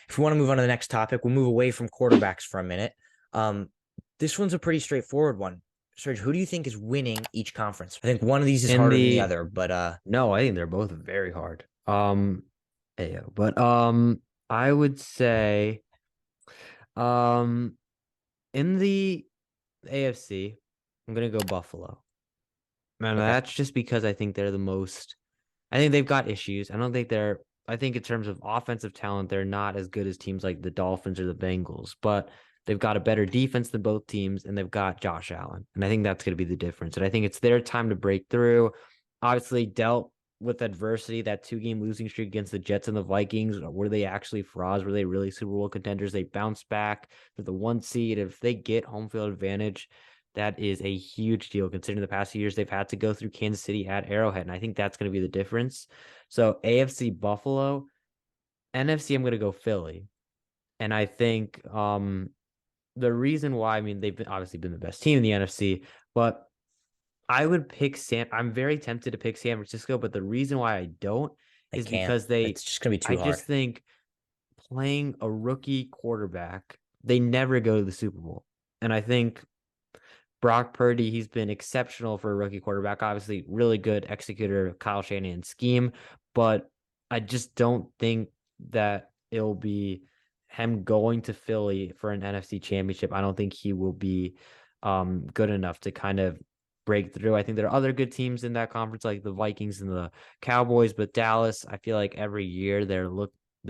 If we want to move on to the next topic, we'll move away from quarterbacks for a minute. Um, this one's a pretty straightforward one. Serge, who do you think is winning each conference? I think one of these is In harder than the the other, but No, I think they're both very hard. Yeah, but I would say um in the AFC, I'm gonna go Buffalo. Man, okay. that's just because I think they're the most. I think they've got issues. I don't think they're. I think in terms of offensive talent, they're not as good as teams like the Dolphins or the Bengals, but they've got a better defense than both teams, and they've got Josh Allen, and I think that's going to be the difference. And I think it's their time to break through. Obviously, dealt with adversity, that 2-game losing streak against the Jets and the Vikings. Were they actually frauds? Were they really Super Bowl contenders? They bounced back to the 1 seed. If they get home field advantage, that is a huge deal considering the past few years they've had to go through Kansas City at Arrowhead. And I think that's going to be the difference. So AFC Buffalo, NFC, I'm going to go Philly. And I think the reason why, I mean, they've obviously been the best team in the NFC, but I would pick I'm very tempted to pick San Francisco, but the reason why I don't I is can't. because It's just gonna be I too hard. just think playing a rookie quarterback, they never go to the Super Bowl. And I think Brock Purdy, he's been exceptional for a rookie quarterback. Obviously, really good executor of Kyle Shanahan's scheme, but I just don't think that it'll be him going to Philly for an NFC championship. I don't think he will be good enough to kind of break through. I think there are other good teams in that conference, like the Vikings and the Cowboys, but Dallas, I feel like every year they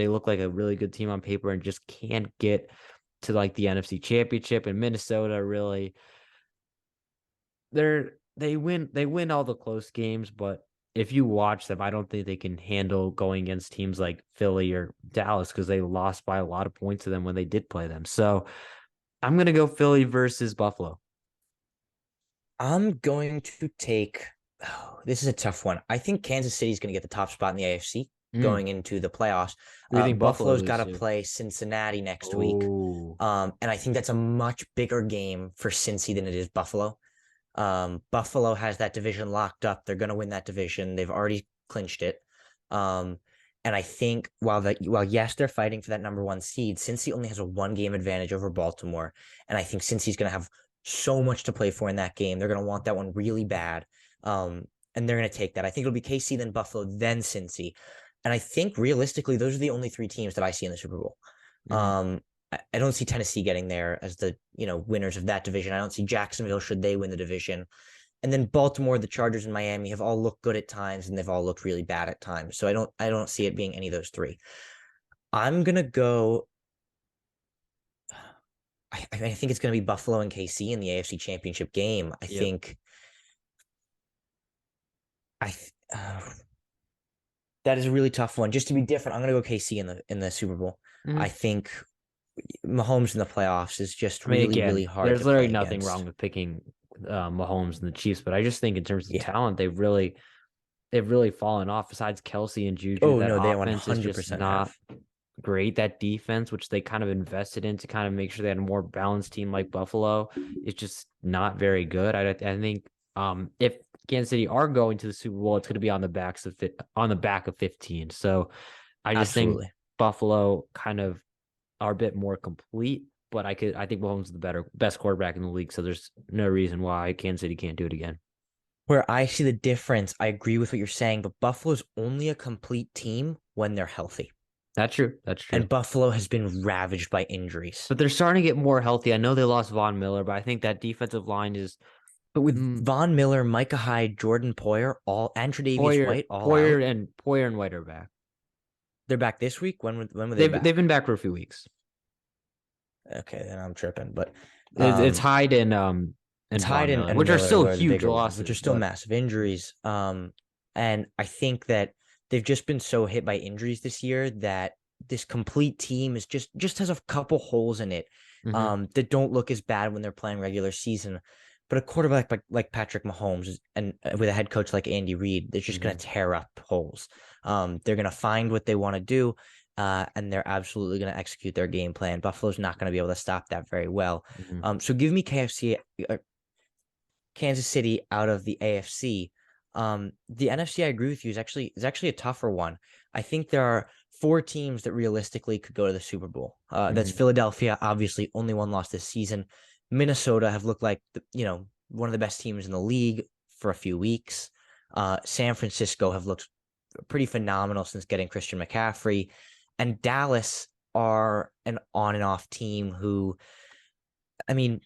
look like a really good team on paper and just can't get to like the NFC championship. And Minnesota really they win all the close games, but if you watch them, I don't think they can handle going against teams like Philly or Dallas because they lost by a lot of points to them when they did play them. So I'm gonna go Philly versus Buffalo. I'm going to take. Oh, this is a tough one. I think Kansas City is going to get the top spot in the AFC Mm. going into the playoffs. Who do you think Buffalo Buffalo's got lose to to? play Cincinnati next week, Oh, and I think that's a much bigger game for Cincy than it is Buffalo. Buffalo has that division locked up. They're going to win that division. They've already clinched it. Um, and I think while yes, they're fighting for that number one seed, Cincy only has a 1 game advantage over Baltimore. And I think Cincy's going to have so much to play for in that game. They're going to want that one really bad. And they're going to take that. I think it'll be KC, then Buffalo, then Cincy. And I think realistically, those are the only 3 teams that I see in the Super Bowl. mm-hmm. I don't see Tennessee getting there as the winners of that division. I don't see Jacksonville should they win the division. And then Baltimore, the Chargers, and Miami have all looked good at times, and they've all looked really bad at times. So I don't see it being any of those 3. I'm gonna go. I think it's gonna be Buffalo and KC in the AFC Championship game. I Yep. think I uh, that is a really tough one. Just to be different, I'm gonna go KC in the Super Bowl. I Mm-hmm. think Mahomes in the playoffs is just I mean, really really again, hard there's to literally play nothing wrong against. with picking Mahomes and the Chiefs, but I just think in terms of Yeah. talent, they've really fallen off. Besides Kelsey and Juju, Oh that no, they offense is just 100% not have. great. That defense, which they kind of invested in to kind of make sure they had a more balanced team like Buffalo, is just not very good. I think if Kansas City are going to the Super Bowl, it's going to be on the back of 15. So I just think Absolutely. Buffalo kind of are a bit more complete. But I think Mahomes is the best quarterback in the league. So there's no reason why Kansas City can't do it again. Where I see the difference, I agree with what you're saying, but Buffalo's only a complete team when they're healthy. That's true. That's true. And Buffalo has been ravaged by injuries. But they're starting to get more healthy. I know they lost Von Miller, but I think that defensive line is But with mm, Von Miller, Micah Hyde, Jordan Poyer, all and Tre'Davious Poyer, White all Poyer, out, and Poyer and White are back. they're back this week. When were they They've back? been back for a few weeks. Okay, then I'm tripping. But It's um Hyde and Hyde Von and, Miller, and which are Miller still are the huge bigger ones, which are losses. still But massive injuries. And I think that they've just been so hit by injuries this year that this complete team is just has a couple holes in it mm-hmm, that don't look as bad when they're playing regular season. But a quarterback like Patrick Mahomes and with a head coach like Andy Reid, they're just going mm-hmm, to tear up holes. They're going to find what they want to do, and they're absolutely going to execute their game plan. Buffalo's not going to be able to stop that very well. mm-hmm. So give me KFC, Kansas City out of the AFC. The NFC, I agree with you, is actually a tougher one. I think there are four teams that realistically could go to the Super Bowl. That's Mhm. Philadelphia, obviously only one loss this season. Minnesota have looked like one of the best teams in the league for a few weeks. San Francisco have looked pretty phenomenal since getting Christian McCaffrey, and Dallas are an on and off team who, I mean,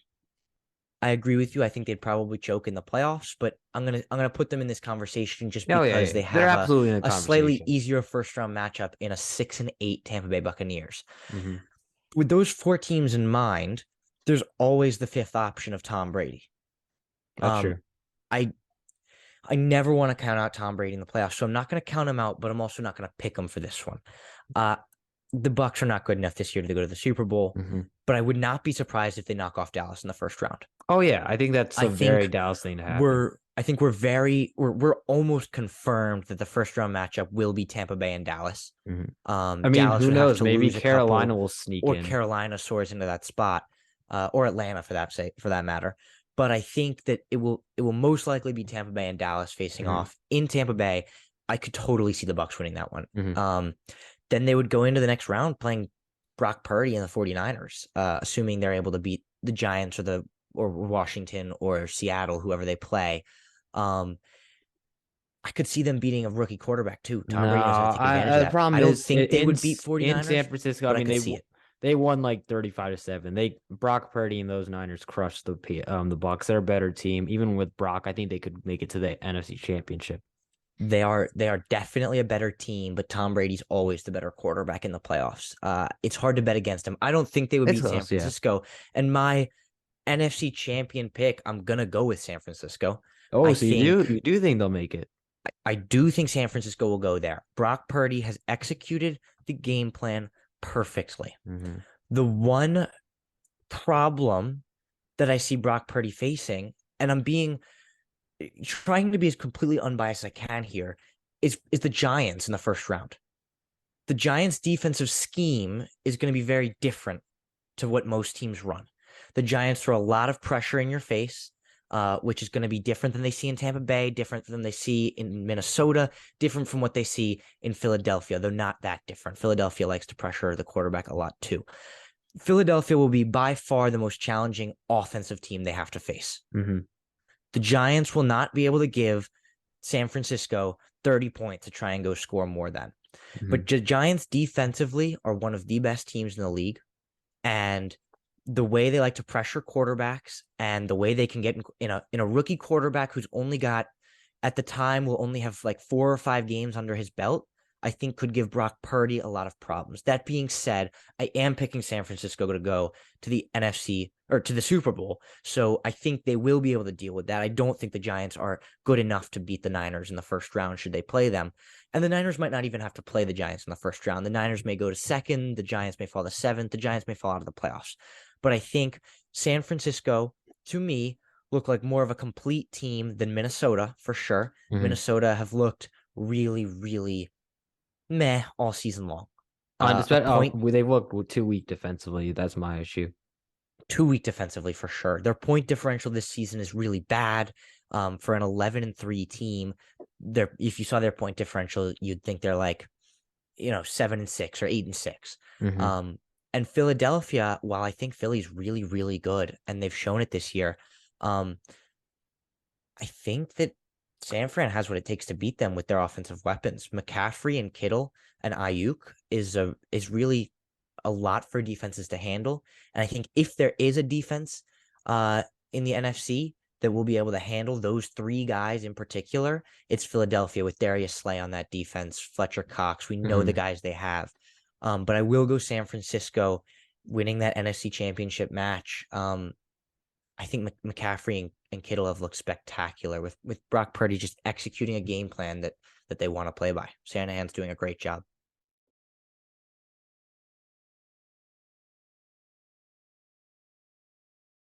I agree with you. I think they'd probably choke in the playoffs, but I'm gonna put them in this conversation just Oh yeah, because yeah. they They're have absolutely in the a slightly conversation. easier first round matchup in a 6-8 Tampa Bay Buccaneers. Hmm. With those four teams in mind, there's always the fifth option of Tom Brady. That's Um, true. I I never want to count out Tom Brady in the playoffs, so I'm not going to count him out, but I'm also not going to pick him for this one. Uh, the Bucks are not good enough this year to go to the Super Bowl, Hmm. but I would not be surprised if they knock off Dallas in the first round. Oh yeah, I think that's I a very think Dallas thing to happen. we're almost confirmed that the first round matchup will be Tampa Bay and Dallas. Hmm. I mean, Dallas who would have knows? to Maybe lose a Carolina couple, will sneak or in. Carolina soars into that spot, or Atlanta for that matter. But I think that it will most likely be Tampa Bay and Dallas facing Hmm. off in Tampa Bay. I could totally see the Bucks winning that one. Hmm. Then they would go into the next round playing Brock Purdy and the 49ers, assuming they're able to beat the Giants or Washington or Seattle, whoever they play. Um, I could see them beating a rookie quarterback too. Tom No, Brady knows how to take advantage of the that. problem I don't is think they would beat in San 49ers, Francisco. I but I mean, could see it. they won like 35-7. They Brock Purdy and those Niners crushed the Bucks. They're a better team. Even with Brock, I think they could make it to the NFC Championship. They are definitely a better team, but Tom Brady's always the better quarterback in the playoffs. It's hard to bet against him. I don't think they would It's beat San close, yeah. Francisco. And my NFC champion pick, I'm gonna go with San Francisco. Oh, I so think you do think they'll make it? I do think San Francisco will go there. Brock Purdy has executed the game plan perfectly. Hmm. The one problem that I see Brock Purdy facing, and I'm being trying to be as completely unbiased as I can here, is the Giants in the first round. The Giants' defensive scheme is going to be very different to what most teams run. The Giants throw a lot of pressure in your face, which is going to be different than they see in Tampa Bay, different than they see in Minnesota, different from what they see in Philadelphia, though not that different. Philadelphia likes to pressure the quarterback a lot too. Philadelphia will be by far the most challenging offensive team they have to face. Hmm. The Giants will not be able to give San Francisco 30 points to try and go score more than. Hmm. But the Giants defensively are one of the best teams in the league. And the way they like to pressure quarterbacks and the way they can get in a rookie quarterback who's only got at the time will only have like 4 or 5 games under his belt, I think could give Brock Purdy a lot of problems. That being said, I am picking San Francisco to go to the NFC or to the Super Bowl. So I think they will be able to deal with that. I don't think the Giants are good enough to beat the Niners in the first round should they play them. And the Niners might not even have to play the Giants in the first round. The Niners may go to second. The Giants may fall to seventh. The Giants may fall out of the playoffs. But I think San Francisco, to me, look like more of a complete team than Minnesota for sure. Hmm. Minnesota have looked really, really meh all season long. A point They look too weak defensively. That's my issue. too weak defensively for sure. Their point differential this season is really bad. For an 11-3 team, if you saw their point differential, you'd think they're like 7-6 or 8-6. Hmm. Um, and Philadelphia, while I think Philly's really, really good, and they've shown it this year, um, I think that San Fran has what it takes to beat them with their offensive weapons. McCaffrey and Kittle and Ayuk is really a lot for defenses to handle. And I think if there is a defense in the NFC that will be able to handle those three guys in particular, it's Philadelphia with Darius Slay on that defense, Fletcher Cox. We know the Hmm. guys they have. But I will go San Francisco winning that NFC championship match. I think McCaffrey and Kittle have looked spectacular with Brock Purdy just executing a game plan that they want to play by. Shanahan's doing a great job.